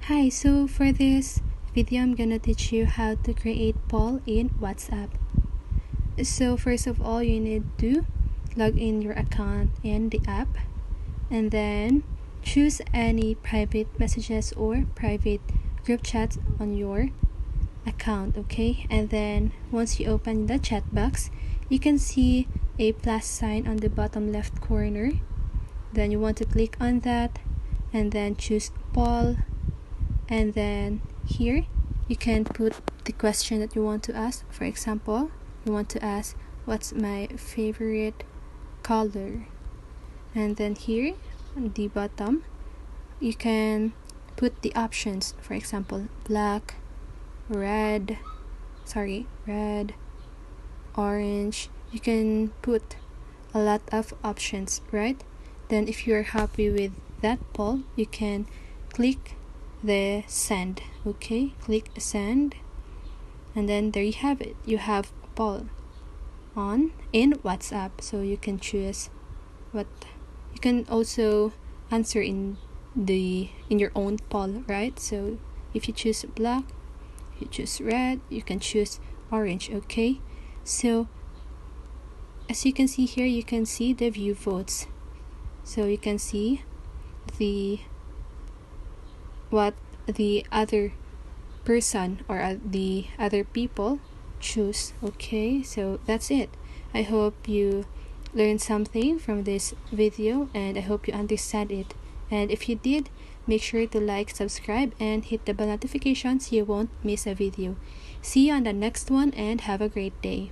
Hi, so for this video, I'm gonna teach you how to create poll in WhatsApp. So first of all, you need to log in your account in the app and then choose any private messages or private group chats on your account, okay? And then once you open the chat box, you can see a plus sign on the bottom left corner. Then you want to click on that and then choose poll. And then here you can put the question that you want to ask. For example, you want to ask what's my favorite color, and then here on the bottom you can put the options. For example, black, red, orange. You can put a lot of options, right? Then if you're happy with that poll, you can click the send. Okay, click send, and then there you have it. You have poll on in WhatsApp, so you can choose what you can also answer in your own poll, right? So if you choose black, you choose red, you can choose orange. Okay, so as you can see here, you can see the view votes, so you can see what the other person or the other people choose. Okay, so that's it. I hope you learned something from this video, and I hope you understand it. And if you did, make sure to like, subscribe, and hit the bell notification so you won't miss a video. See you on the next one, and have a great day.